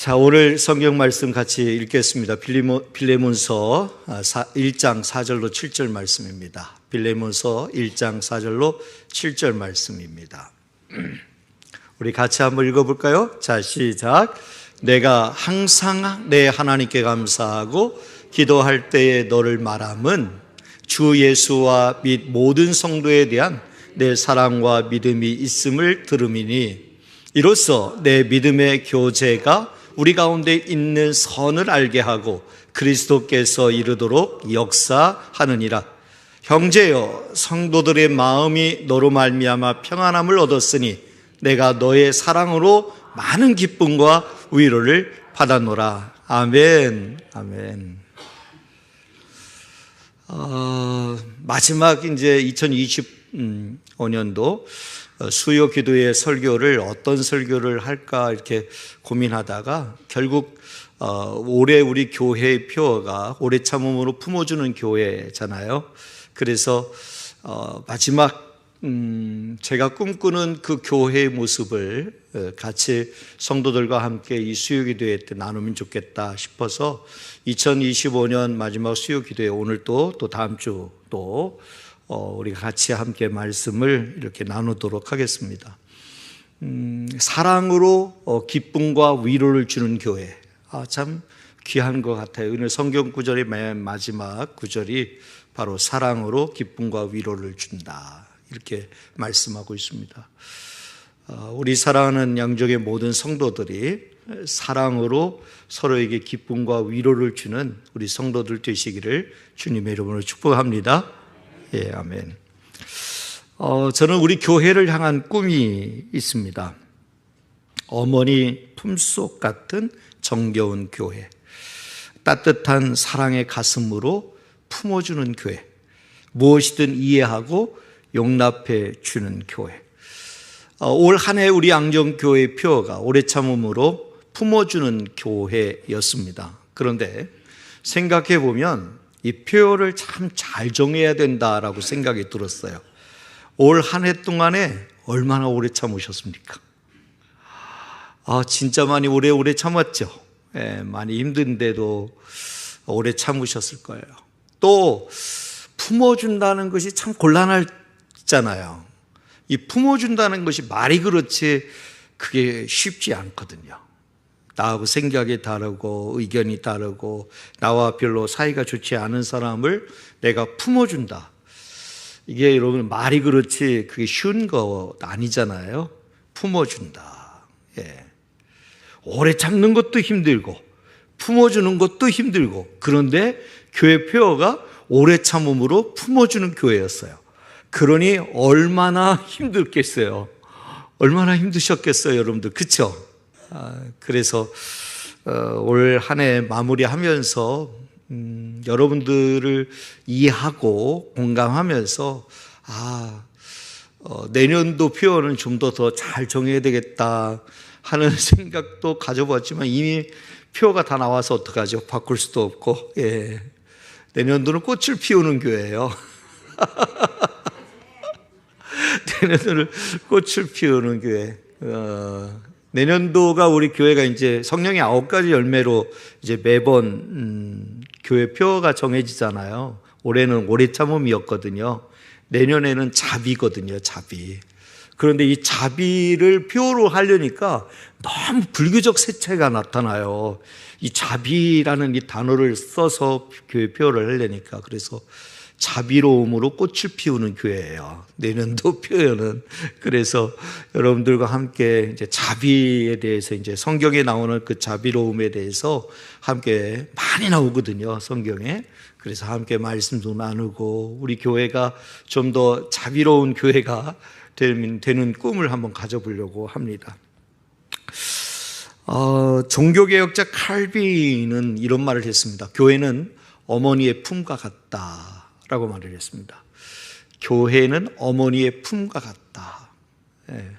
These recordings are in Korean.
자, 오늘 성경 말씀 같이 읽겠습니다. 빌레몬서 1장 4절로 7절 말씀입니다. 빌레몬서 1장 4절로 7절 말씀입니다. 우리 같이 한번 읽어볼까요? 자, 시작. 내가 항상 내 하나님께 감사하고 기도할 때에 너를 말함은 주 예수와 및 모든 성도에 대한 내 사랑과 믿음이 있음을 들음이니 이로써 내 믿음의 교제가 우리 가운데 있는 선을 알게 하고 그리스도께서 이르도록 역사하느니라. 형제여, 성도들의 마음이 너로 말미암아 평안함을 얻었으니 내가 너의 사랑으로 많은 기쁨과 위로를 받았노라. 아멘. 아멘. 마지막 이제 2025년도 수요 기도의 설교를 어떤 설교를 할까 이렇게 고민하다가 결국 올해 우리 교회의 표어가 오래 참음으로 품어주는 교회잖아요. 그래서 마지막 제가 꿈꾸는 그 교회의 모습을 같이 성도들과 함께 이 수요 기도회 때 나누면 좋겠다 싶어서 2025년 마지막 수요 기도회 오늘 또 다음 주 또 우리가 같이 함께 말씀을 이렇게 나누도록 하겠습니다. 사랑으로 기쁨과 위로를 주는 교회. 참 귀한 것 같아요. 오늘 성경 구절의 맨 마지막 구절이 바로 사랑으로 기쁨과 위로를 준다. 이렇게 말씀하고 있습니다. 우리 사랑하는 양족의 모든 성도들이 사랑으로 서로에게 기쁨과 위로를 주는 우리 성도들 되시기를 주님의 이름으로 축복합니다. 예, 아멘. 저는 우리 교회를 향한 꿈이 있습니다. 어머니 품속 같은 정겨운 교회, 따뜻한 사랑의 가슴으로 품어주는 교회, 무엇이든 이해하고 용납해 주는 교회. 올 한 해 우리 양정교회 표어가 오래 참음으로 품어주는 교회였습니다. 그런데 생각해 보면 이 표어를 참 잘 정해야 된다라고 생각이 들었어요. 올 한 해 동안에 얼마나 오래 참으셨습니까? 진짜 많이 오래 참았죠. 예, 많이 힘든데도 오래 참으셨을 거예요. 또 품어준다는 것이 참 곤란하잖아요. 이 품어준다는 것이 말이 그렇지 그게 쉽지 않거든요. 나하고 생각이 다르고 의견이 다르고 나와 별로 사이가 좋지 않은 사람을 내가 품어준다. 이게 여러분 말이 그렇지 그게 쉬운 거 아니잖아요. 품어준다. 예. 오래 참는 것도 힘들고 품어주는 것도 힘들고 그런데 교회 표어가 오래 참음으로 품어주는 교회였어요. 그러니 얼마나 힘들겠어요. 얼마나 힘드셨겠어요, 여러분들. 그렇죠? 그래서 올 한 해 마무리하면서 여러분들을 이해하고 공감하면서 내년도 표현은 좀 더 잘 정해야 되겠다 하는 생각도 가져봤지만 이미 표가 다 나와서 어떡하죠? 바꿀 수도 없고. 예. 내년도는 꽃을 피우는 교회예요. 내년도는 꽃을 피우는 교회. 내년도가 우리 교회가 이제 성령의 9가지 열매로 이제 매번 교회 표가 정해지잖아요. 올해는 오래 참음이었거든요. 내년에는 자비거든요, 자비. 그런데 이 자비를 표로 하려니까 너무 불교적 색채가 나타나요. 이 자비라는 이 단어를 써서 교회 표를 하려니까. 그래서 자비로움으로 꽃을 피우는 교회예요. 내년도 표현은. 그래서 여러분들과 함께 이제 자비에 대해서 이제 성경에 나오는 그 자비로움에 대해서 함께 많이 나오거든요, 성경에. 그래서 함께 말씀도 나누고 우리 교회가 좀 더 자비로운 교회가 되는 꿈을 한번 가져보려고 합니다. 종교개혁자 칼빈은 이런 말을 했습니다. 교회는 어머니의 품과 같다라고 말을 했습니다. 교회는 어머니의 품과 같다. 예.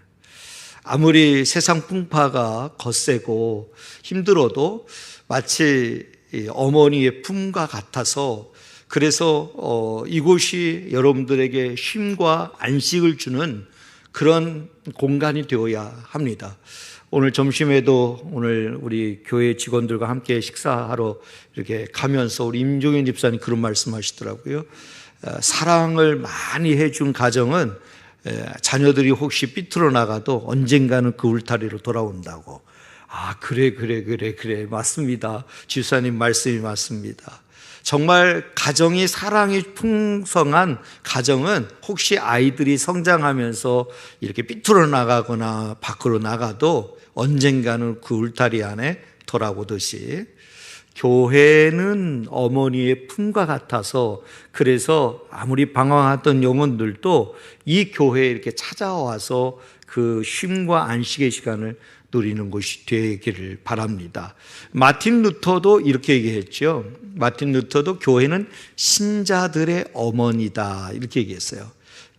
아무리 세상 풍파가 거세고 힘들어도 마치 어머니의 품과 같아서 그래서 이곳이 여러분들에게 쉼과 안식을 주는 그런 공간이 되어야 합니다. 오늘 점심에도 오늘 우리 교회 직원들과 함께 식사하러 이렇게 가면서 우리 임종현 집사님 그런 말씀하시더라고요. 사랑을 많이 해준 가정은 자녀들이 혹시 삐뚤어 나가도 언젠가는 그 울타리로 돌아온다고. 아, 그래. 맞습니다. 집사님 말씀이 맞습니다. 정말 가정이 사랑이 풍성한 가정은 혹시 아이들이 성장하면서 이렇게 삐뚤어 나가거나 밖으로 나가도 언젠가는 그 울타리 안에 돌아오듯이 교회는 어머니의 품과 같아서 그래서 아무리 방황하던 영혼들도 이 교회에 이렇게 찾아와서 그 쉼과 안식의 시간을 누리는 곳이 되기를 바랍니다. 마틴 루터도 이렇게 얘기했죠. 마틴 루터도 교회는 신자들의 어머니다 이렇게 얘기했어요.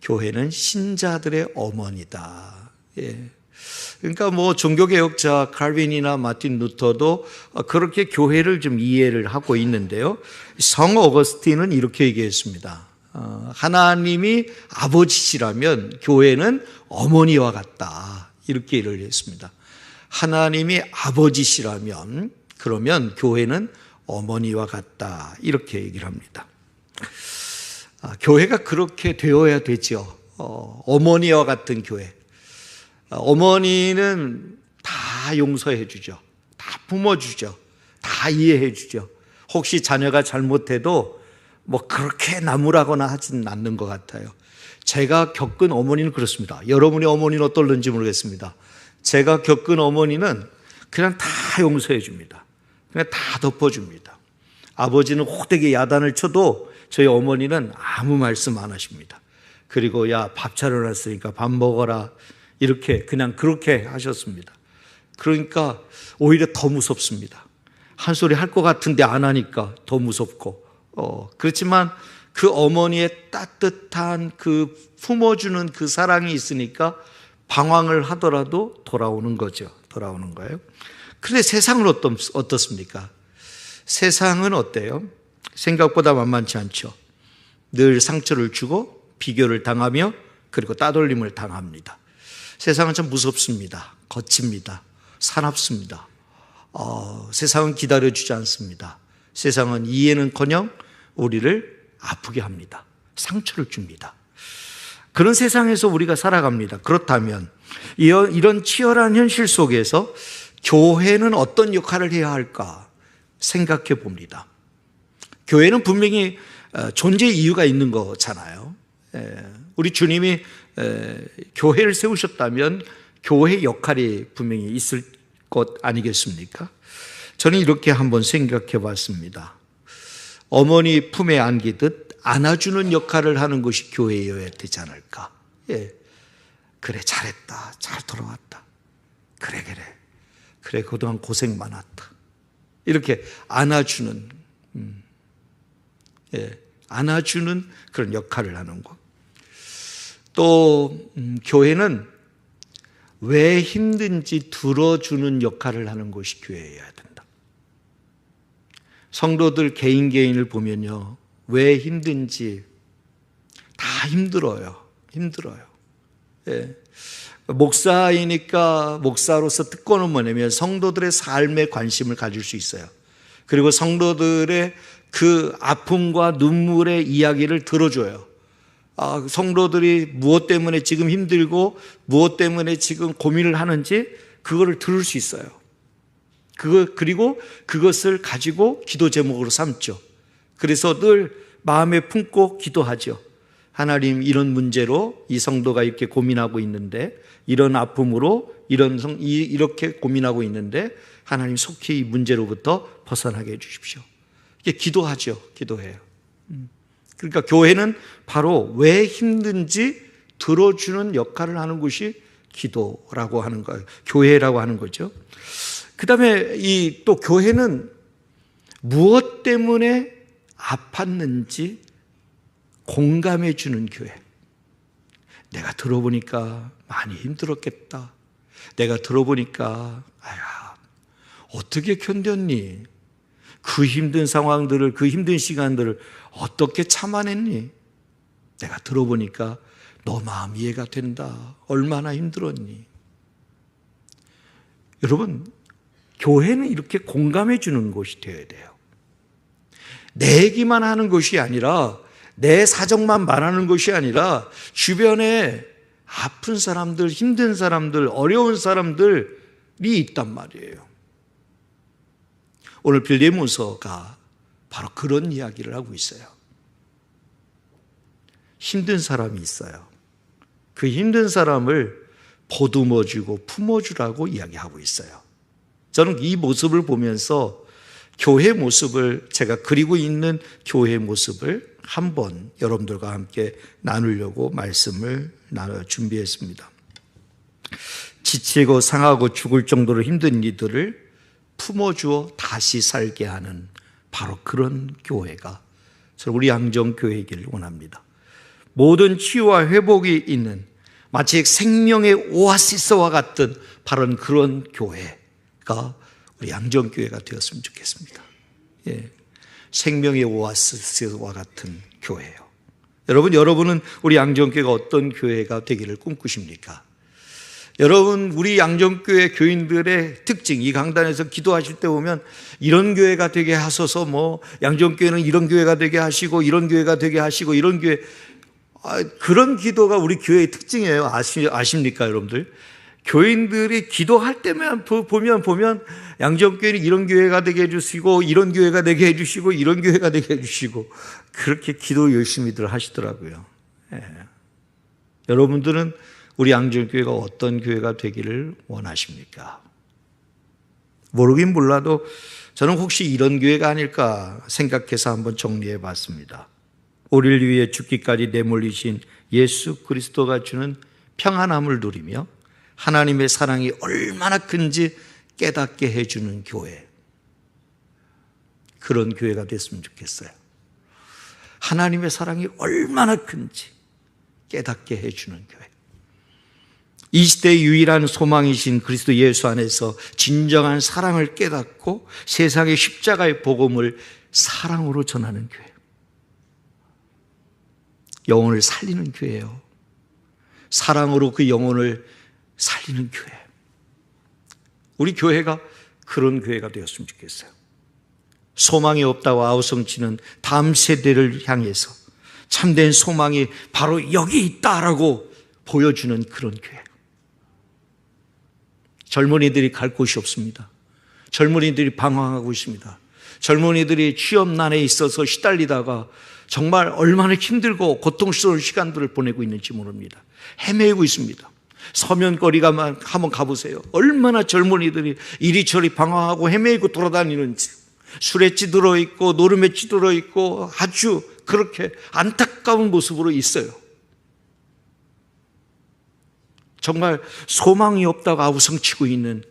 교회는 신자들의 어머니다. 예. 그러니까 뭐 종교개혁자 칼빈이나 마틴 루터도 그렇게 교회를 좀 이해를 하고 있는데요. 성 어거스틴은 이렇게 얘기했습니다. 하나님이 아버지시라면 교회는 어머니와 같다 이렇게 얘기를 했습니다. 하나님이 아버지시라면 그러면 교회는 어머니와 같다 이렇게 얘기를 합니다. 교회가 그렇게 되어야 되죠. 어머니와 같은 교회. 어머니는 다 용서해 주죠. 다 품어주죠. 다 이해해 주죠. 혹시 자녀가 잘못해도 뭐 그렇게 나무라거나 하지는 않는 것 같아요. 제가 겪은 어머니는 그렇습니다. 여러분의 어머니는 어떨는지 모르겠습니다. 제가 겪은 어머니는 그냥 다 용서해 줍니다. 그냥 다 덮어줍니다. 아버지는 호되게 야단을 쳐도 저희 어머니는 아무 말씀 안 하십니다. 그리고 야, 밥 차려놨으니까 밥 먹어라. 이렇게 그냥 그렇게 하셨습니다. 그러니까 오히려 더 무섭습니다. 한 소리 할 것 같은데 안 하니까 더 무섭고 그렇지만 그 어머니의 따뜻한 그 품어주는 그 사랑이 있으니까 방황을 하더라도 돌아오는 거죠. 돌아오는 거예요. 그런데 세상은 어떻습니까? 세상은 어때요? 생각보다 만만치 않죠. 늘 상처를 주고 비교를 당하며 그리고 따돌림을 당합니다. 세상은 참 무섭습니다. 거칩니다. 사납습니다. 세상은 기다려주지 않습니다. 세상은 이해는커녕 우리를 아프게 합니다. 상처를 줍니다. 그런 세상에서 우리가 살아갑니다. 그렇다면 이런 치열한 현실 속에서 교회는 어떤 역할을 해야 할까 생각해 봅니다. 교회는 분명히 존재의 이유가 있는 거잖아요. 우리 주님이 교회를 세우셨다면 교회의 역할이 분명히 있을 것 아니겠습니까? 저는 이렇게 한번 생각해 봤습니다. 어머니 품에 안기듯 안아주는 역할을 하는 것이 교회여야 되지 않을까? 예. 그래, 잘했다. 잘 돌아왔다. 그래, 그동안 고생 많았다. 이렇게 안아주는, 안아주는 그런 역할을 하는 것. 또 교회는 왜 힘든지 들어주는 역할을 하는 것이 교회여야 된다. 성도들 개인을 보면요, 왜 힘든지 다 힘들어요. 예. 목사이니까 목사로서 특권은 뭐냐면 성도들의 삶에 관심을 가질 수 있어요. 그리고 성도들의 그 아픔과 눈물의 이야기를 들어줘요. 성도들이 무엇 때문에 지금 힘들고 무엇 때문에 지금 고민을 하는지 그거를 들을 수 있어요. 그리고 그것을 가지고 기도 제목으로 삼죠. 그래서 늘 마음에 품고 기도하죠. 하나님, 이런 문제로 이 성도가 이렇게 고민하고 있는데, 이런 아픔으로 이렇게 고민하고 있는데 하나님 속히 이 문제로부터 벗어나게 해주십시오. 이게 기도하죠. 기도해요. 그러니까 교회는 바로 왜 힘든지 들어주는 역할을 하는 것이 기도라고 하는 거예요. 교회라고 하는 거죠. 그 다음에 또 교회는 무엇 때문에 아팠는지 공감해 주는 교회. 내가 들어보니까 많이 힘들었겠다. 내가 들어보니까 어떻게 견뎠니? 그 힘든 상황들을, 그 힘든 시간들을 어떻게 참아냈니? 내가 들어보니까 너 마음 이해가 된다. 얼마나 힘들었니? 여러분, 교회는 이렇게 공감해 주는 곳이 되어야 돼요. 내 얘기만 하는 것이 아니라, 내 사정만 말하는 것이 아니라 주변에 아픈 사람들, 힘든 사람들, 어려운 사람들이 있단 말이에요. 오늘 빌레몬서가 바로 그런 이야기를 하고 있어요. 힘든 사람이 있어요. 그 힘든 사람을 보듬어주고 품어주라고 이야기하고 있어요. 저는 이 모습을 보면서 교회 모습을, 제가 그리고 있는 교회 모습을 한번 여러분들과 함께 나누려고 말씀을 준비했습니다. 지치고 상하고 죽을 정도로 힘든 이들을 품어주어 다시 살게 하는 바로 그런 교회가 우리 양정교회이기를 원합니다. 모든 치유와 회복이 있는 마치 생명의 오아시스와 같은 바로 그런 교회가 우리 양정교회가 되었으면 좋겠습니다. 예, 생명의 오아시스와 같은 교회예요. 여러분은 우리 양정교회가 어떤 교회가 되기를 꿈꾸십니까? 여러분, 우리 양정교회 교인들의 특징, 이 강단에서 기도하실 때 보면 이런 교회가 되게 하소서, 양정교회는 이런 교회가 되게 하시고, 이런 교회가 되게 하시고, 이런 교회, 그런 기도가 우리 교회의 특징이에요. 아십니까, 여러분들? 교인들이 기도할 때만 보면 양정교회는 이런 교회가 되게 해주시고, 이런 교회가 되게 해주시고, 이런 교회가 되게 해주시고, 그렇게 기도 열심히들 하시더라고요. 예. 여러분들은 우리 양정교회가 어떤 교회가 되기를 원하십니까? 모르긴 몰라도 저는 혹시 이런 교회가 아닐까 생각해서 한번 정리해 봤습니다. 우리를 위해 죽기까지 내몰리신 예수 그리스도가 주는 평안함을 누리며 하나님의 사랑이 얼마나 큰지 깨닫게 해주는 교회, 그런 교회가 됐으면 좋겠어요. 하나님의 사랑이 얼마나 큰지 깨닫게 해주는 교회. 이 시대의 유일한 소망이신 그리스도 예수 안에서 진정한 사랑을 깨닫고 세상의 십자가의 복음을 사랑으로 전하는 교회. 영혼을 살리는 교회예요. 사랑으로 그 영혼을 살리는 교회. 우리 교회가 그런 교회가 되었으면 좋겠어요. 소망이 없다고 아우성치는 다음 세대를 향해서 참된 소망이 바로 여기 있다라고 보여주는 그런 교회. 젊은이들이 갈 곳이 없습니다. 젊은이들이 방황하고 있습니다. 젊은이들이 취업난에 있어서 시달리다가 정말 얼마나 힘들고 고통스러운 시간들을 보내고 있는지 모릅니다. 헤매고 있습니다. 서면거리가만 한번 가보세요. 얼마나 젊은이들이 이리저리 방황하고 헤매고 돌아다니는지, 술에 찌들어 있고 노름에 찌들어 있고 아주 그렇게 안타까운 모습으로 있어요. 정말 소망이 없다고 아우성치고 있는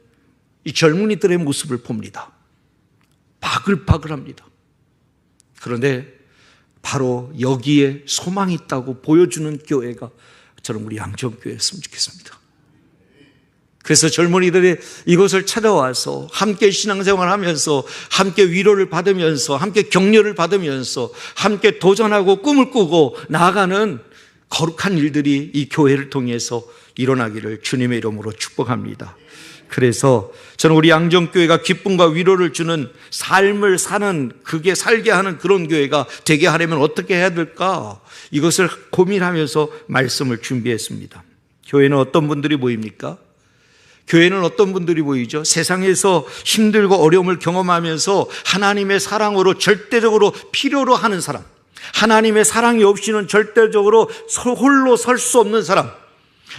이 젊은이들의 모습을 봅니다. 바글바글합니다. 그런데 바로 여기에 소망이 있다고 보여주는 교회가 저는 우리 양정교회였으면 좋겠습니다. 그래서 젊은이들이 이곳을 찾아와서 함께 신앙생활을 하면서 함께 위로를 받으면서 함께 격려를 받으면서 함께 도전하고 꿈을 꾸고 나아가는 거룩한 일들이 이 교회를 통해서 일어나기를 주님의 이름으로 축복합니다. 그래서 저는 우리 양정교회가 기쁨과 위로를 주는 삶을 사는, 그게 살게 하는 그런 교회가 되게 하려면 어떻게 해야 될까? 이것을 고민하면서 말씀을 준비했습니다. 교회는 어떤 분들이 모입니까? 교회는 어떤 분들이 모이죠? 세상에서 힘들고 어려움을 경험하면서 하나님의 사랑으로 절대적으로 필요로 하는 사람, 하나님의 사랑이 없이는 절대적으로 홀로 설 수 없는 사람,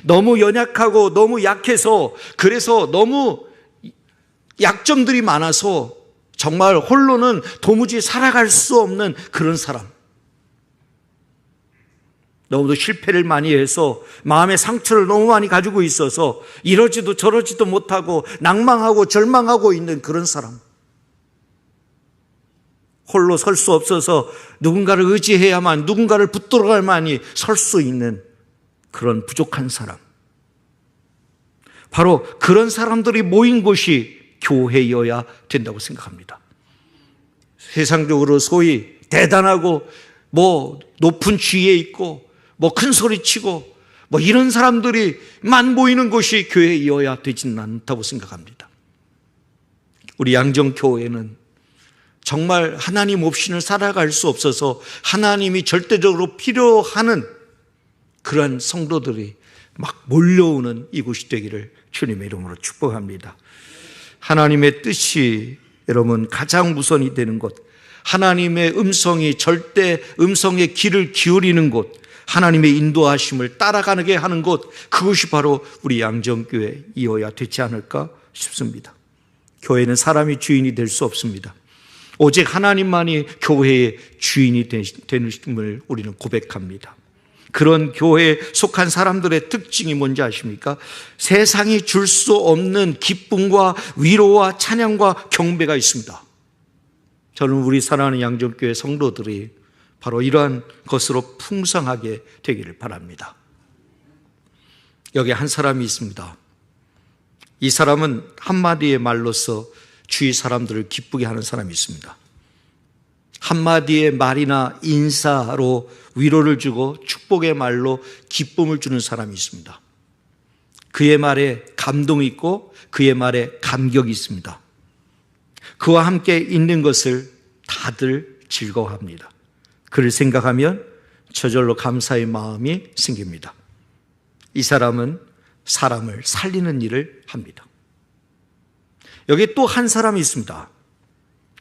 너무 연약하고 너무 약해서, 그래서 너무 약점들이 많아서 정말 홀로는 도무지 살아갈 수 없는 그런 사람, 너무도 실패를 많이 해서 마음의 상처를 너무 많이 가지고 있어서 이러지도 저러지도 못하고 낭망하고 절망하고 있는 그런 사람, 홀로 설 수 없어서 누군가를 의지해야만, 누군가를 붙들어야만이 설 수 있는 그런 부족한 사람, 바로 그런 사람들이 모인 곳이 교회여야 된다고 생각합니다. 세상적으로 소위 대단하고 높은 지위에 있고 큰 소리 치고 뭐 이런 사람들이만 모이는 곳이 교회이어야 되지는 않다고 생각합니다. 우리 양정교회는 정말 하나님 없이는 살아갈 수 없어서 하나님이 절대적으로 필요하는 그러한 성도들이 막 몰려오는 이곳이 되기를 주님의 이름으로 축복합니다. 하나님의 뜻이 여러분 가장 우선이 되는 곳, 하나님의 음성이 절대 음성의 귀를 기울이는 곳, 하나님의 인도하심을 따라가게 하는 곳, 그것이 바로 우리 양정교회이어야 되지 않을까 싶습니다. 교회는 사람이 주인이 될 수 없습니다. 오직 하나님만이 교회의 주인이 되심을 우리는 고백합니다. 그런 교회에 속한 사람들의 특징이 뭔지 아십니까? 세상이 줄 수 없는 기쁨과 위로와 찬양과 경배가 있습니다. 저는 우리 사랑하는 양정교회 성도들이 바로 이러한 것으로 풍성하게 되기를 바랍니다. 여기 한 사람이 있습니다. 이 사람은 한마디의 말로서 주위 사람들을 기쁘게 하는 사람이 있습니다. 한마디의 말이나 인사로 위로를 주고 축복의 말로 기쁨을 주는 사람이 있습니다. 그의 말에 감동이 있고 그의 말에 감격이 있습니다. 그와 함께 있는 것을 다들 즐거워합니다. 그를 생각하면 저절로 감사의 마음이 생깁니다. 이 사람은 사람을 살리는 일을 합니다. 여기 또 한 사람이 있습니다.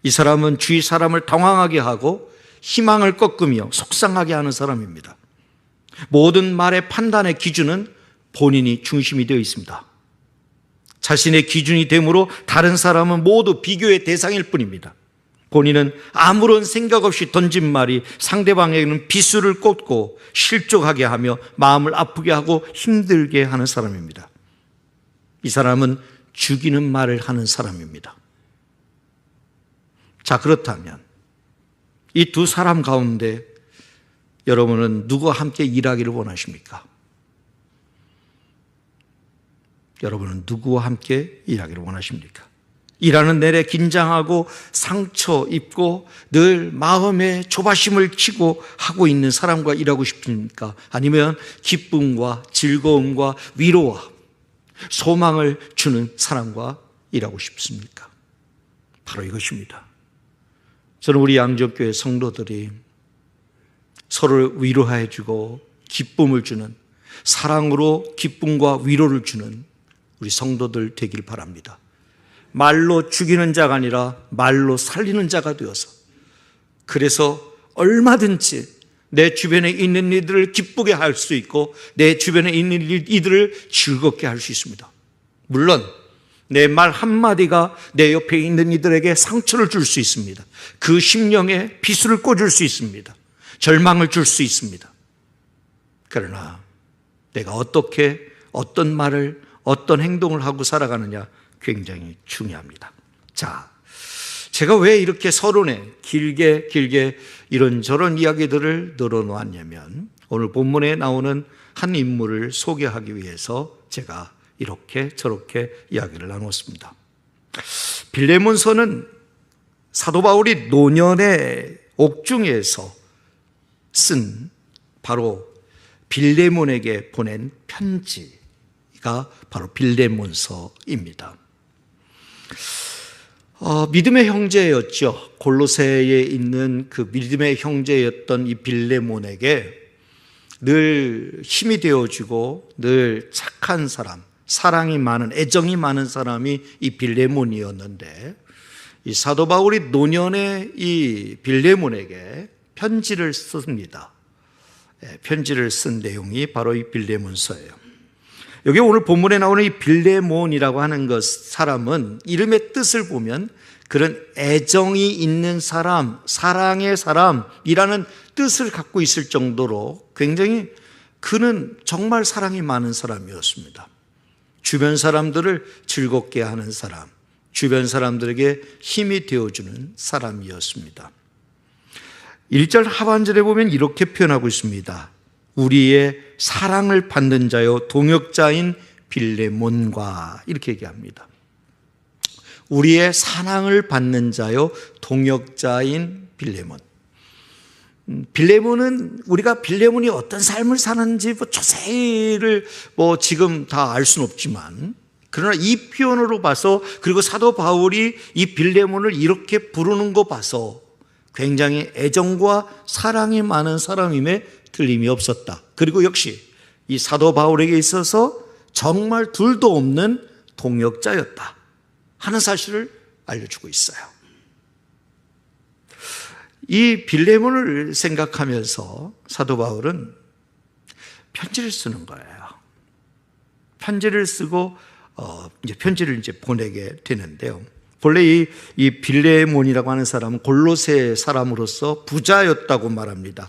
이 사람은 주위 사람을 당황하게 하고 희망을 꺾으며 속상하게 하는 사람입니다. 모든 말의 판단의 기준은 본인이 중심이 되어 있습니다. 자신의 기준이 되므로 다른 사람은 모두 비교의 대상일 뿐입니다. 본인은 아무런 생각 없이 던진 말이 상대방에게는 비수를 꽂고 실족하게 하며 마음을 아프게 하고 힘들게 하는 사람입니다. 이 사람은 죽이는 말을 하는 사람입니다. 자, 그렇다면 이 두 사람 가운데 여러분은 누구와 함께 일하기를 원하십니까? 여러분은 누구와 함께 일하기를 원하십니까? 일하는 내내 긴장하고 상처 입고 늘 마음에 조바심을 치고 하고 있는 사람과 일하고 싶습니까? 아니면 기쁨과 즐거움과 위로와 소망을 주는 사람과 일하고 싶습니까? 바로 이것입니다. 저는 우리 양정교회 성도들이 서로를 위로해 주고 기쁨을 주는, 사랑으로 기쁨과 위로를 주는 우리 성도들 되길 바랍니다. 말로 죽이는 자가 아니라 말로 살리는 자가 되어서, 그래서 얼마든지 내 주변에 있는 이들을 기쁘게 할 수 있고 내 주변에 있는 이들을 즐겁게 할 수 있습니다. 물론 내 말 한마디가 내 옆에 있는 이들에게 상처를 줄 수 있습니다. 그 심령에 비수를 꽂을 수 있습니다. 절망을 줄 수 있습니다. 그러나 내가 어떻게, 어떤 말을, 어떤 행동을 하고 살아가느냐 굉장히 중요합니다. 자, 제가 왜 이렇게 서론에 길게 이런저런 이야기들을 늘어놓았냐면, 오늘 본문에 나오는 한 인물을 소개하기 위해서 제가 이렇게 저렇게 이야기를 나눴습니다. 빌레몬서는 사도 바울이 노년의 옥중에서 쓴 바로 빌레몬에게 보낸 편지가 바로 빌레몬서입니다. 믿음의 형제였죠. 골로새에 있는 그 믿음의 형제였던 이 빌레몬에게 늘 힘이 되어주고 늘 착한 사람, 사랑이 많은, 애정이 많은 사람이 이 빌레몬이었는데, 이 사도 바울이 노년에 이 빌레몬에게 편지를 씁니다. 편지를 쓴 내용이 바로 이 빌레몬서예요. 여기 오늘 본문에 나오는 이 빌레몬이라고 하는 것, 사람은 이름의 뜻을 보면 그런 애정이 있는 사람, 사랑의 사람이라는 뜻을 갖고 있을 정도로 굉장히 그는 정말 사랑이 많은 사람이었습니다. 주변 사람들을 즐겁게 하는 사람, 주변 사람들에게 힘이 되어주는 사람이었습니다. 1절 하반절에 보면 이렇게 표현하고 있습니다. 우리의 사랑을 받는 자요 동역자인 빌레몬과, 이렇게 얘기합니다. 우리의 사랑을 받는 자요 동역자인 빌레몬. 빌레몬은 우리가 빌레몬이 어떤 삶을 사는지 자세히를 지금 다 알 수는 없지만, 그러나 이 표현으로 봐서, 그리고 사도 바울이 이 빌레몬을 이렇게 부르는 거 봐서 굉장히 애정과 사랑이 많은 사람임에 틀림이 없었다. 그리고 역시 이 사도 바울에게 있어서 정말 둘도 없는 동역자였다 하는 사실을 알려주고 있어요. 이 빌레몬을 생각하면서 사도 바울은 편지를 쓰는 거예요. 편지를 쓰고 이제 편지를 보내게 되는데요. 본래 이 빌레몬이라고 하는 사람은 골로새 사람으로서 부자였다고 말합니다.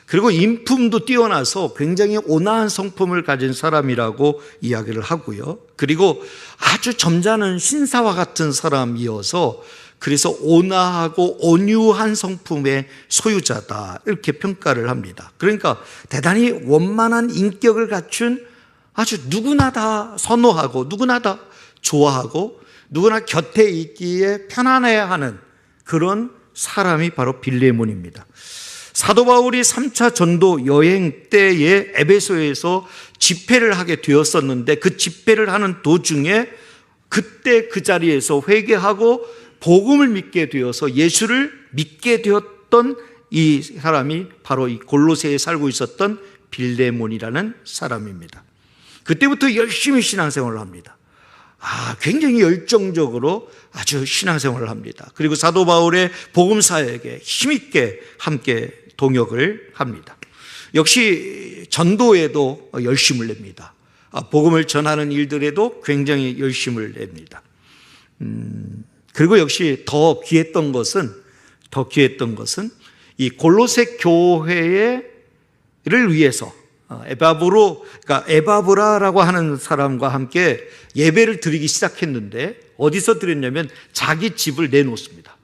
그리고 인품도 뛰어나서 굉장히 온화한 성품을 가진 사람이라고 이야기를 하고요. 그리고 아주 점잖은 신사와 같은 사람이어서 그래서 온화하고 온유한 성품의 소유자다 이렇게 평가를 합니다. 그러니까 대단히 원만한 인격을 갖춘 아주 누구나 다 선호하고 누구나 다 좋아하고 누구나 곁에 있기에 편안해하는 그런 사람이 바로 빌레몬입니다. 사도 바울이 3차 전도 여행 때에 에베소에서 집회를 하게 되었었는데, 그 집회를 하는 도중에 그때 그 자리에서 회개하고 복음을 믿게 되어서 예수를 믿게 되었던 이 사람이 바로 이 골로새에 살고 있었던 빌레몬이라는 사람입니다. 그때부터 열심히 신앙생활을 합니다. 굉장히 열정적으로 아주 신앙생활을 합니다. 그리고 사도 바울의 복음사역에 힘있게 함께 동역을 합니다. 역시 전도에도 열심을 냅니다. 복음을 전하는 일들에도 굉장히 열심을 냅니다. 그리고 역시 더 귀했던 것은 이 골로새 교회를 위해서 그러니까 에바브라라고 하는 사람과 함께 예배를 드리기 시작했는데, 어디서 드렸냐면 자기 집을 내놓습니다.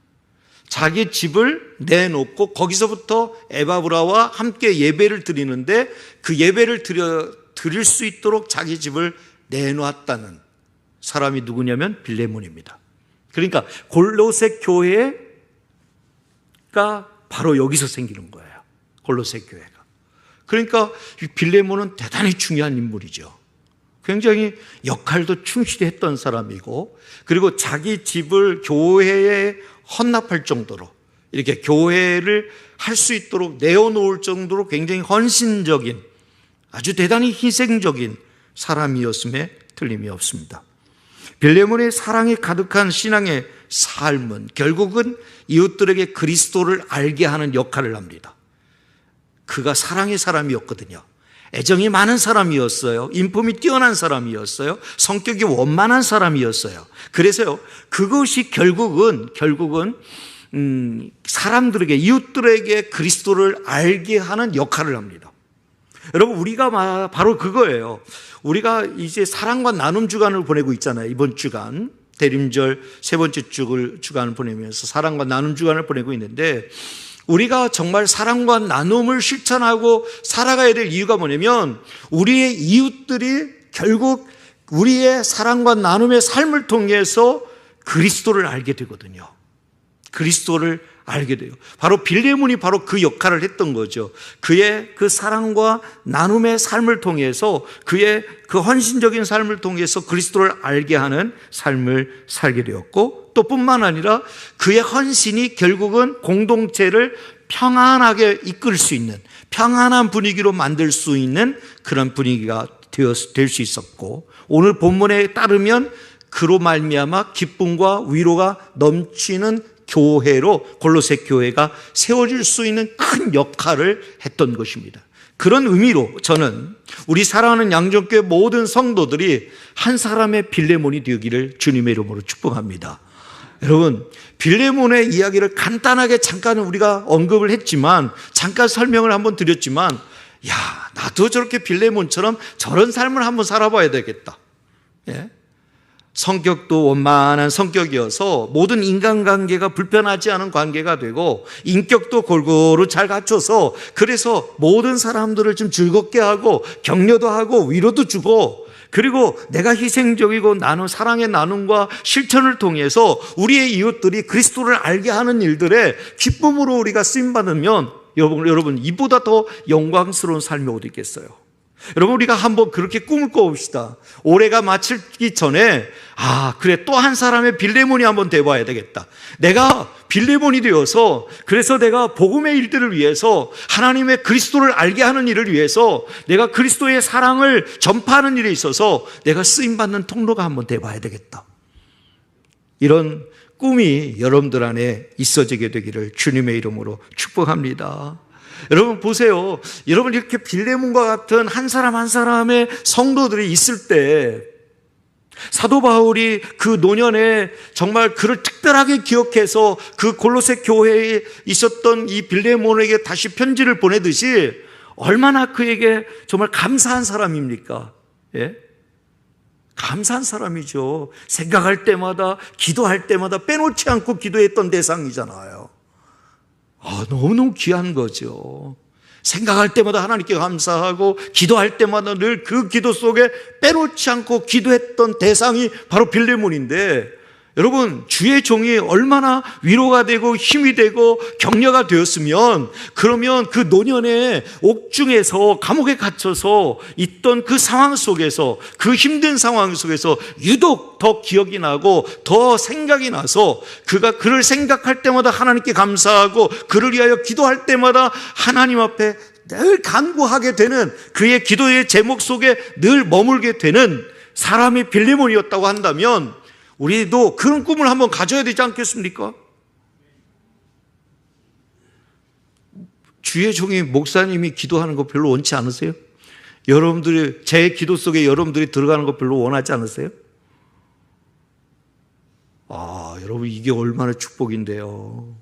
자기 집을 내놓고 거기서부터 에바브라와 함께 예배를 드리는데, 그 예배를 드릴 수 있도록 자기 집을 내놓았다는 사람이 누구냐면 빌레몬입니다. 그러니까 골로새 교회가 바로 여기서 생기는 거예요. 골로새 교회가. 그러니까 빌레몬은 대단히 중요한 인물이죠. 굉장히 역할도 충실히 했던 사람이고, 그리고 자기 집을 교회에 헌납할 정도로, 이렇게 교회를 할 수 있도록 내어놓을 정도로 굉장히 헌신적인, 아주 대단히 희생적인 사람이었음에 틀림이 없습니다. 빌레몬의 사랑이 가득한 신앙의 삶은 결국은 이웃들에게 그리스도를 알게 하는 역할을 합니다. 그가 사랑의 사람이었거든요. 애정이 많은 사람이었어요. 인품이 뛰어난 사람이었어요. 성격이 원만한 사람이었어요. 그래서요, 그것이 결국은 사람들에게, 이웃들에게 그리스도를 알게 하는 역할을 합니다. 여러분, 우리가 바로 그거예요. 우리가 이제 사랑과 나눔 주간을 보내고 있잖아요. 이번 주간 대림절 세 번째 주간을 보내면서 사랑과 나눔 주간을 보내고 있는데, 우리가 정말 사랑과 나눔을 실천하고 살아가야 될 이유가 뭐냐면, 우리의 이웃들이 결국 우리의 사랑과 나눔의 삶을 통해서 그리스도를 알게 되거든요. 그리스도를 알게 돼요. 바로 빌레몬이 바로 그 역할을 했던 거죠. 그의 그 사랑과 나눔의 삶을 통해서, 그의 그 헌신적인 삶을 통해서 그리스도를 알게 하는 삶을 살게 되었고, 또 뿐만 아니라 그의 헌신이 결국은 공동체를 평안하게 이끌 수 있는, 평안한 분위기로 만들 수 있는 그런 분위기가 될 수 있었고, 오늘 본문에 따르면 그로 말미암아 기쁨과 위로가 넘치는 교회로 골로새 교회가 세워질 수 있는 큰 역할을 했던 것입니다. 그런 의미로 저는 우리 사랑하는 양정교회 모든 성도들이 한 사람의 빌레몬이 되기를 주님의 이름으로 축복합니다. 여러분, 빌레몬의 이야기를 간단하게 잠깐 우리가 언급을 했지만, 잠깐 설명을 한번 드렸지만, 나도 저렇게 빌레몬처럼 저런 삶을 한번 살아봐야 되겠다. 성격도 원만한 성격이어서 모든 인간관계가 불편하지 않은 관계가 되고, 인격도 골고루 잘 갖춰서 그래서 모든 사람들을 좀 즐겁게 하고 격려도 하고 위로도 주고, 그리고 내가 희생적이고 나는 사랑의 나눔과 실천을 통해서 우리의 이웃들이 그리스도를 알게 하는 일들에 기쁨으로 우리가 쓰임받으면 여러분 이보다 더 영광스러운 삶이 어디 있겠어요? 여러분, 우리가 한번 그렇게 꿈을 꿔봅시다. 올해가 마치기 전에 그래, 또 한 사람의 빌레몬이 한번 돼봐야 되겠다. 내가 빌레몬이 되어서, 그래서 내가 복음의 일들을 위해서, 하나님의 그리스도를 알게 하는 일을 위해서, 내가 그리스도의 사랑을 전파하는 일에 있어서 내가 쓰임받는 통로가 한번 돼봐야 되겠다. 이런 꿈이 여러분들 안에 있어지게 되기를 주님의 이름으로 축복합니다. 여러분 보세요. 여러분, 이렇게 빌레몬과 같은 한 사람 한 사람의 성도들이 있을 때 사도 바울이 그 노년에 정말 그를 특별하게 기억해서 그 골로새 교회에 있었던 이 빌레몬에게 다시 편지를 보내듯이 얼마나 그에게 정말 감사한 사람입니까? 예? 감사한 사람이죠. 생각할 때마다, 기도할 때마다 빼놓지 않고 기도했던 대상이잖아요. 너무너무 귀한 거죠. 생각할 때마다 하나님께 감사하고, 기도할 때마다 늘 그 기도 속에 빼놓지 않고 기도했던 대상이 바로 빌레몬인데, 여러분, 주의 종이 얼마나 위로가 되고 힘이 되고 격려가 되었으면, 그러면 그 노년에 옥중에서 감옥에 갇혀서 있던 그 상황 속에서, 그 힘든 상황 속에서 유독 더 기억이 나고 더 생각이 나서 그가 그를 생각할 때마다 하나님께 감사하고 그를 위하여 기도할 때마다 하나님 앞에 늘 간구하게 되는, 그의 기도의 제목 속에 늘 머물게 되는 사람이 빌레몬이었다고 한다면, 우리도 그런 꿈을 한번 가져야 되지 않겠습니까? 주의 종이 목사님이 기도하는 거 별로 원치 않으세요? 여러분들이, 제 기도 속에 여러분들이 들어가는 거 별로 원하지 않으세요? 여러분, 이게 얼마나 축복인데요.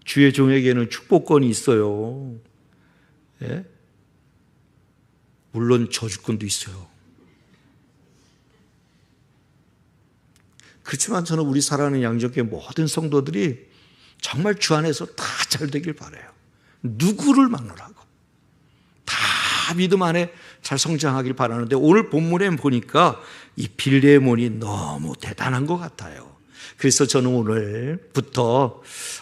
주의 종에게는 축복권이 있어요. 예? 물론 저주권도 있어요. 그렇지만 저는 우리 사랑하는 양정교회 모든 성도들이 정말 주 안에서 다 잘 되길 바라요. 누구를 막론하고 다 믿음 안에 잘 성장하길 바라는데, 오늘 본문에 보니까 이 빌레몬이 너무 대단한 것 같아요. 그래서 저는 오늘부터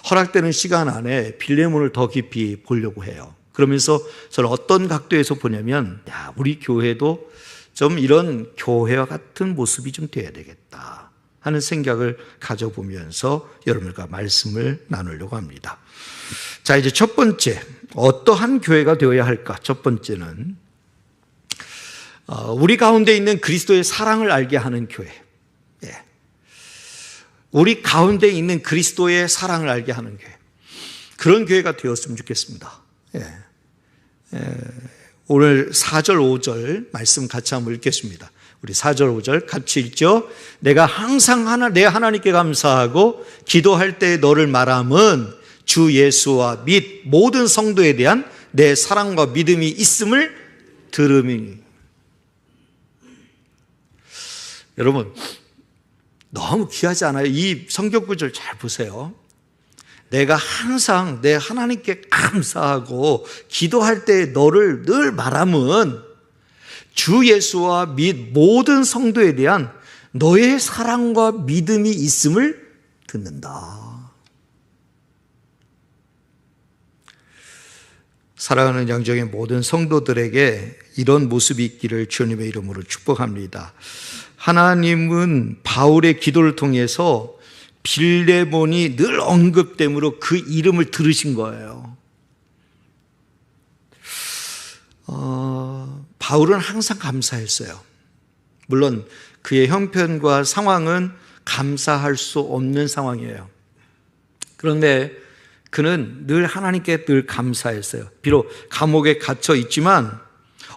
허락되는 시간 안에 빌레몬을 더 깊이 보려고 해요. 그러면서 저는 어떤 각도에서 보냐면, 우리 교회도 좀 이런 교회와 같은 모습이 좀 돼야 되겠다 하는 생각을 가져보면서 여러분과 말씀을 나누려고 합니다. 자, 이제 첫 번째, 어떠한 교회가 되어야 할까? 첫 번째는 우리 가운데 있는 그리스도의 사랑을 알게 하는 교회. 우리 가운데 있는 그리스도의 사랑을 알게 하는 교회. 그런 교회가 되었으면 좋겠습니다. 오늘 4절, 5절 말씀 같이 한번 읽겠습니다. 우리 4절, 5절 같이 읽죠. 내가 항상 내 하나님께 감사하고 기도할 때 너를 말함은 주 예수와 및 모든 성도에 대한 내 사랑과 믿음이 있음을 들음이니. 여러분, 너무 귀하지 않아요? 이 성경 구절 잘 보세요. 내가 항상 내 하나님께 감사하고 기도할 때 너를 늘 말함은 주 예수와 및 모든 성도에 대한 너의 사랑과 믿음이 있음을 듣는다. 사랑하는 양정의 모든 성도들에게 이런 모습이 있기를 주님의 이름으로 축복합니다. 하나님은 바울의 기도를 통해서 빌레몬이 늘 언급됨으로 그 이름을 들으신 거예요. 바울은 항상 감사했어요. 물론 그의 형편과 상황은 감사할 수 없는 상황이에요. 그런데 그는 늘 하나님께 늘 감사했어요. 비록 감옥에 갇혀 있지만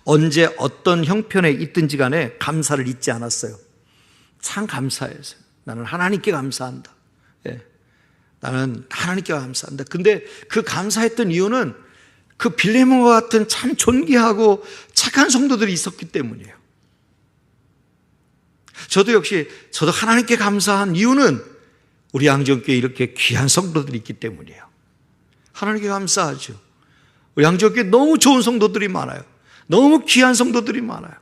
언제 어떤 형편에 있든지 간에 감사를 잊지 않았어요. 참 감사했어요. 나는 하나님께 감사한다. 나는 하나님께 감사한다. 근데 그 감사했던 이유는 그 빌레몬과 같은 참 존귀하고 착한 성도들이 있었기 때문이에요. 저도 하나님께 감사한 이유는 우리 양정교회에 이렇게 귀한 성도들이 있기 때문이에요. 하나님께 감사하죠. 우리 양정교회에 너무 좋은 성도들이 많아요. 너무 귀한 성도들이 많아요.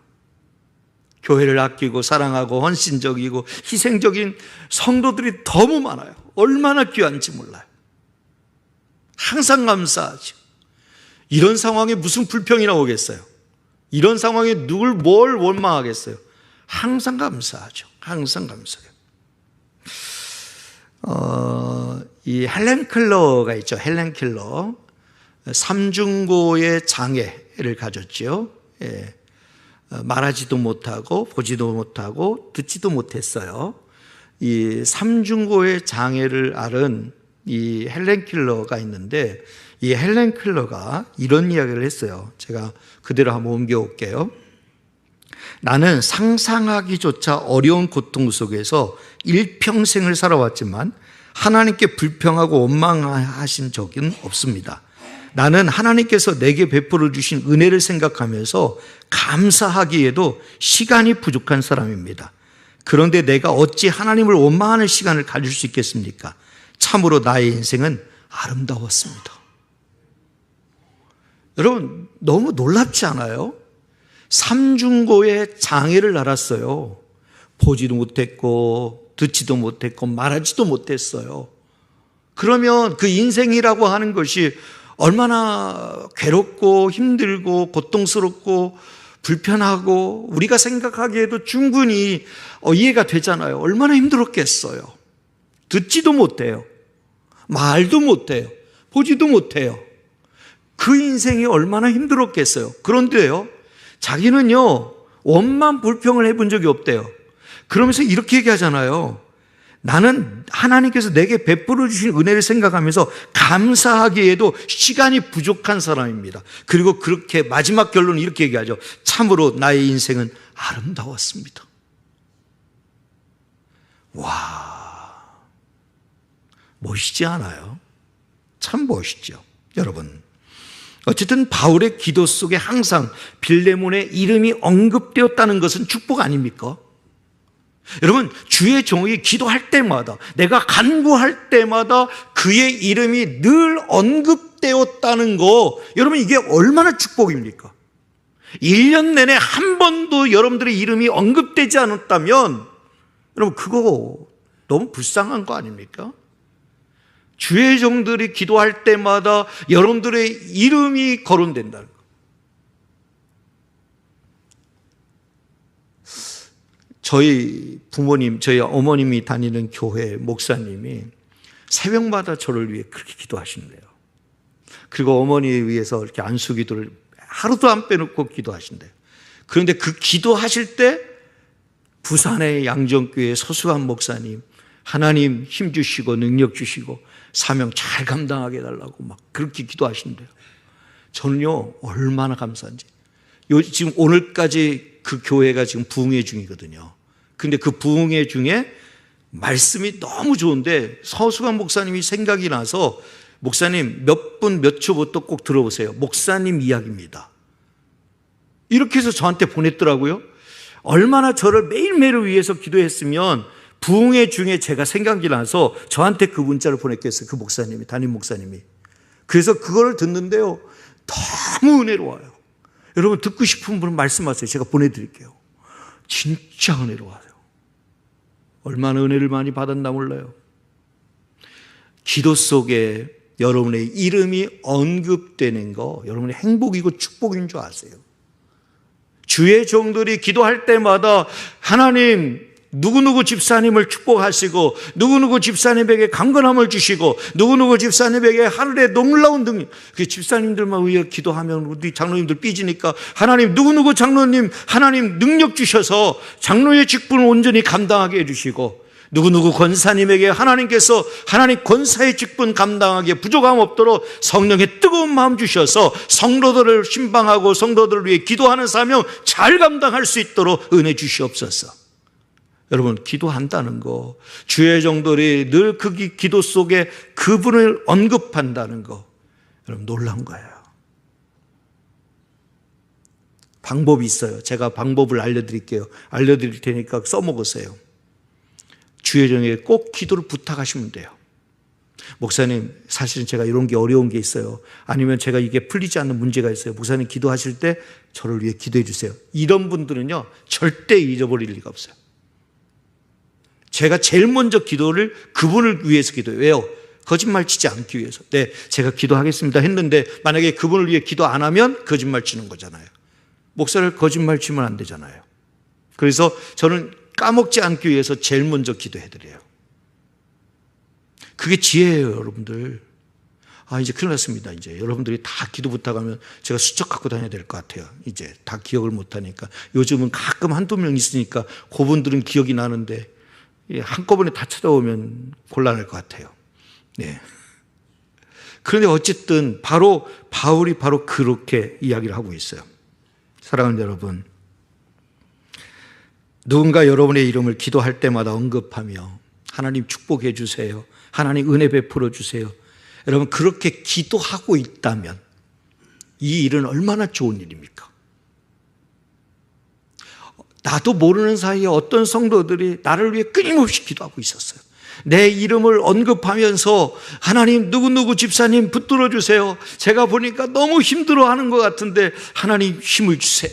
교회를 아끼고 사랑하고 헌신적이고 희생적인 성도들이 너무 많아요. 얼마나 귀한지 몰라요. 항상 감사하죠. 이런 상황에 무슨 불평이 나오겠어요? 이런 상황에 뭘 원망하겠어요? 항상 감사하죠. 항상 감사해요. 이 헬렌 켈러가 있죠. 헬렌 켈러. 삼중고의 장애를 가졌죠. 예. 말하지도 못하고 보지도 못하고 듣지도 못했어요. 이 삼중고의 장애를 앓은 이 헬렌 켈러가 있는데, 이 헬렌 켈러가 이런 이야기를 했어요. 제가 그대로 한번 옮겨올게요. 나는 상상하기조차 어려운 고통 속에서 일평생을 살아왔지만 하나님께 불평하고 원망하신 적은 없습니다. 나는 하나님께서 내게 베풀어 주신 은혜를 생각하면서 감사하기에도 시간이 부족한 사람입니다. 그런데 내가 어찌 하나님을 원망하는 시간을 가질 수 있겠습니까? 참으로 나의 인생은 아름다웠습니다. 여러분, 너무 놀랍지 않아요? 삼중고의 장애를 앓았어요. 보지도 못했고 듣지도 못했고 말하지도 못했어요. 그러면 그 인생이라고 하는 것이 얼마나 괴롭고 힘들고 고통스럽고 불편하고 우리가 생각하기에도 충분히 이해가 되잖아요. 얼마나 힘들었겠어요. 듣지도 못해요. 말도 못해요. 보지도 못해요. 그 인생이 얼마나 힘들었겠어요. 그런데요, 자기는요, 원만 불평을 해본 적이 없대요. 그러면서 이렇게 얘기하잖아요. 나는 하나님께서 내게 베풀어 주신 은혜를 생각하면서 감사하기에도 시간이 부족한 사람입니다. 그리고 그렇게 마지막 결론은 이렇게 얘기하죠. 참으로 나의 인생은 아름다웠습니다. 와, 멋있지 않아요? 참 멋있죠, 여러분. 어쨌든 바울의 기도 속에 항상 빌레몬의 이름이 언급되었다는 것은 축복 아닙니까? 여러분, 주의 종이 기도할 때마다, 내가 간구할 때마다 그의 이름이 늘 언급되었다는 거, 여러분, 이게 얼마나 축복입니까? 1년 내내 한 번도 여러분들의 이름이 언급되지 않았다면 여러분, 그거 너무 불쌍한 거 아닙니까? 주의 종들이 기도할 때마다 여러분들의 이름이 거론된다는 거. 저희 부모님, 저희 어머님이 다니는 교회 목사님이 새벽마다 저를 위해 그렇게 기도하신대요. 그리고 어머니에 위해서 이렇게 안수기도를 하루도 안 빼놓고 기도하신대요. 그런데 그 기도하실 때 부산의 양정교회 서수환 목사님, 하나님 힘 주시고 능력 주시고 사명 잘 감당하게 해달라고 막 그렇게 기도하신대요. 저는요, 얼마나 감사한지. 지금 오늘까지 그 교회가 지금 부흥회 중이거든요. 근데 그 부흥회 중에 말씀이 너무 좋은데 서수관 목사님이 생각이 나서, 목사님 몇 분 몇 초부터 꼭 들어보세요. 목사님 이야기입니다. 이렇게 해서 저한테 보냈더라고요. 얼마나 저를 매일매일 위해서 기도했으면 부흥회 중에 제가 생각이 나서 저한테 그 문자를 보냈겠어요. 그 목사님이, 담임 목사님이. 그래서 그걸 듣는데요, 너무 은혜로워요. 여러분, 듣고 싶은 분은 말씀하세요. 제가 보내드릴게요. 진짜 은혜로워요. 얼마나 은혜를 많이 받았나 몰라요. 기도 속에 여러분의 이름이 언급되는 거, 여러분의 행복이고 축복인 줄 아세요? 주의 종들이 기도할 때마다 하나님, 누구누구 집사님을 축복하시고 누구누구 집사님에게 강건함을 주시고 누구누구 집사님에게 하늘의 놀라운 등, 그 집사님들만 위해 기도하면 우리 장로님들 삐지니까 하나님 누구누구 장로님 하나님 능력 주셔서 장로의 직분을 온전히 감당하게 해주시고 누구누구 권사님에게 하나님께서 하나님 권사의 직분 감당하기에 부족함 없도록 성령의 뜨거운 마음 주셔서 성도들을 신방하고 성도들을 위해 기도하는 사명 잘 감당할 수 있도록 은혜 주시옵소서. 여러분, 기도한다는 거, 주의 종들이 늘 그 기도 속에 그분을 언급한다는 거, 여러분 놀라운 거예요. 방법이 있어요. 제가 방법을 알려드릴게요. 알려드릴 테니까 써먹으세요. 주의 종에게 꼭 기도를 부탁하시면 돼요. 목사님, 사실은 제가 이런 게 어려운 게 있어요. 아니면 제가 이게 풀리지 않는 문제가 있어요. 목사님, 기도하실 때 저를 위해 기도해 주세요. 이런 분들은요, 절대 잊어버릴 리가 없어요. 제가 제일 먼저 기도를 그분을 위해서 기도해요. 왜요? 거짓말 치지 않기 위해서. 네, 제가 기도하겠습니다 했는데 만약에 그분을 위해 기도 안 하면 거짓말 치는 거잖아요. 목사를 거짓말 치면 안 되잖아요. 그래서 저는 까먹지 않기 위해서 제일 먼저 기도해드려요. 그게 지혜예요, 여러분들. 이제 큰일 났습니다. 이제 여러분들이 다 기도 부탁하면 제가 수첩 갖고 다녀야 될 것 같아요. 이제 다 기억을 못하니까. 요즘은 가끔 한두 명 있으니까 그분들은 기억이 나는데 한꺼번에 다 찾아오면 곤란할 것 같아요. 네. 그런데 어쨌든 바울이 바로 그렇게 이야기를 하고 있어요. 사랑하는 여러분, 누군가 여러분의 이름을 기도할 때마다 언급하며 하나님 축복해 주세요, 하나님 은혜 베풀어 주세요, 여러분 그렇게 기도하고 있다면 이 일은 얼마나 좋은 일입니까? 나도 모르는 사이에 어떤 성도들이 나를 위해 끊임없이 기도하고 있었어요. 내 이름을 언급하면서 하나님 누구누구 집사님 붙들어 주세요, 제가 보니까 너무 힘들어하는 것 같은데 하나님 힘을 주세요.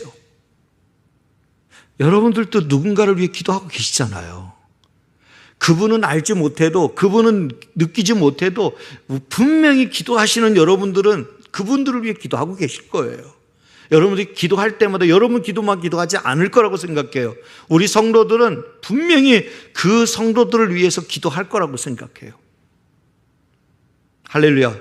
여러분들도 누군가를 위해 기도하고 계시잖아요. 그분은 알지 못해도, 그분은 느끼지 못해도 분명히 기도하시는 여러분들은 그분들을 위해 기도하고 계실 거예요. 여러분들이 기도할 때마다 여러분 기도만 기도하지 않을 거라고 생각해요. 우리 성도들은 분명히 그 성도들을 위해서 기도할 거라고 생각해요. 할렐루야.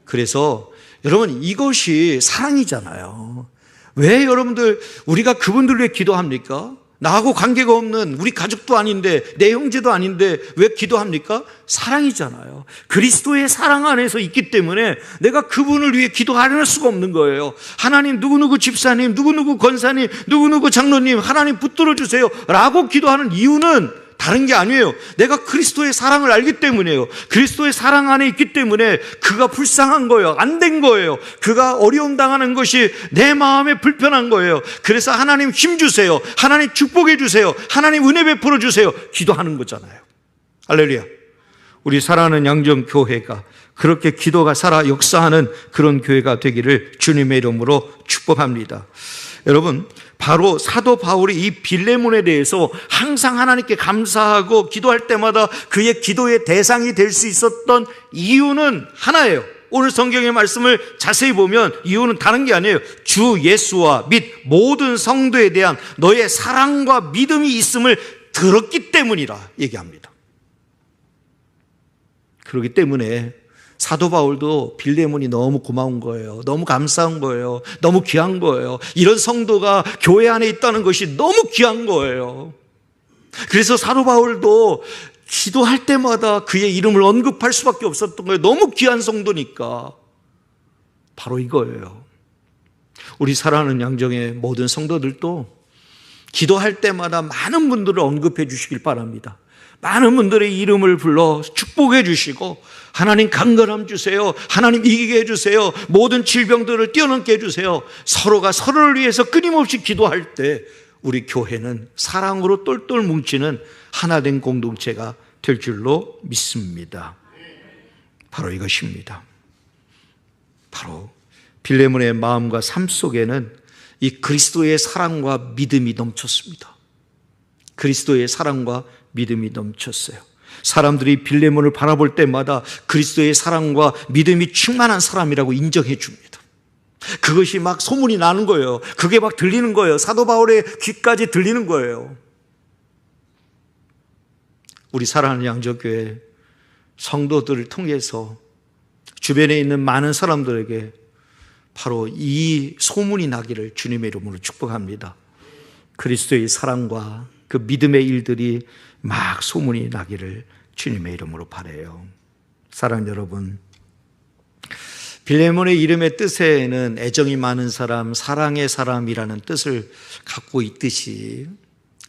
그래서 여러분 이것이 사랑이잖아요. 왜 여러분들 우리가 그분들을 위해 기도합니까? 나하고 관계가 없는 우리 가족도 아닌데 내 형제도 아닌데 왜 기도합니까? 사랑이잖아요. 그리스도의 사랑 안에서 있기 때문에 내가 그분을 위해 기도할 수가 없는 거예요. 하나님 누구누구 집사님, 누구누구 권사님, 누구누구 장로님 하나님 붙들어 주세요 라고 기도하는 이유는 다른 게 아니에요. 내가 그리스도의 사랑을 알기 때문이에요. 그리스도의 사랑 안에 있기 때문에 그가 불쌍한 거예요. 안 된 거예요. 그가 어려움 당하는 것이 내 마음에 불편한 거예요. 그래서 하나님 힘 주세요, 하나님 축복해 주세요, 하나님 은혜 베풀어 주세요 기도하는 거잖아요. 할렐루야. 우리 사랑하는 양정교회가 그렇게 기도가 살아 역사하는 그런 교회가 되기를 주님의 이름으로 축복합니다. 여러분, 바로 사도 바울이 이 빌레몬에 대해서 항상 하나님께 감사하고 기도할 때마다 그의 기도의 대상이 될 수 있었던 이유는 하나예요. 오늘 성경의 말씀을 자세히 보면 이유는 다른 게 아니에요. 주 예수와 및 모든 성도에 대한 너의 사랑과 믿음이 있음을 들었기 때문이라 얘기합니다. 그렇기 때문에 사도 바울도 빌레몬이 너무 고마운 거예요. 너무 감사한 거예요. 너무 귀한 거예요. 이런 성도가 교회 안에 있다는 것이 너무 귀한 거예요. 그래서 사도 바울도 기도할 때마다 그의 이름을 언급할 수밖에 없었던 거예요. 너무 귀한 성도니까. 바로 이거예요. 우리 사랑하는 양정의 모든 성도들도 기도할 때마다 많은 분들을 언급해 주시길 바랍니다. 많은 분들의 이름을 불러 축복해 주시고 하나님 강건함 주세요, 하나님 이기게 해주세요, 모든 질병들을 뛰어넘게 해주세요. 서로가 서로를 위해서 끊임없이 기도할 때 우리 교회는 사랑으로 똘똘 뭉치는 하나된 공동체가 될 줄로 믿습니다. 바로 이것입니다. 바로 빌레몬의 마음과 삶 속에는 이 그리스도의 사랑과 믿음이 넘쳤습니다. 그리스도의 사랑과 믿음이 넘쳤어요. 사람들이 빌레몬을 바라볼 때마다 그리스도의 사랑과 믿음이 충만한 사람이라고 인정해 줍니다. 그것이 막 소문이 나는 거예요. 그게 막 들리는 거예요. 사도 바울의 귀까지 들리는 거예요. 우리 사랑하는 양정교회 성도들을 통해서 주변에 있는 많은 사람들에게 바로 이 소문이 나기를 주님의 이름으로 축복합니다. 그리스도의 사랑과 그 믿음의 일들이 막 소문이 나기를 주님의 이름으로 바라요. 사랑하는 여러분, 빌레몬의 이름의 뜻에는 애정이 많은 사람, 사랑의 사람이라는 뜻을 갖고 있듯이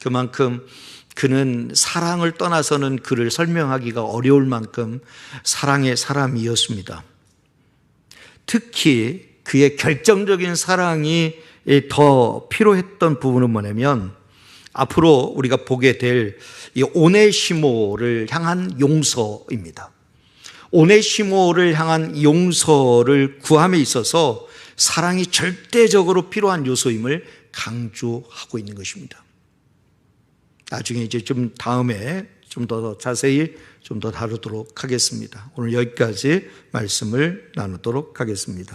그만큼 그는 사랑을 떠나서는 그를 설명하기가 어려울 만큼 사랑의 사람이었습니다. 특히 그의 결정적인 사랑이 더 필요했던 부분은 뭐냐면 앞으로 우리가 보게 될 이 오네시모를 향한 용서입니다. 오네시모를 향한 용서를 구함에 있어서 사랑이 절대적으로 필요한 요소임을 강조하고 있는 것입니다. 나중에 이제 좀 다음에 좀 더 자세히 좀 더 다루도록 하겠습니다. 오늘 여기까지 말씀을 나누도록 하겠습니다.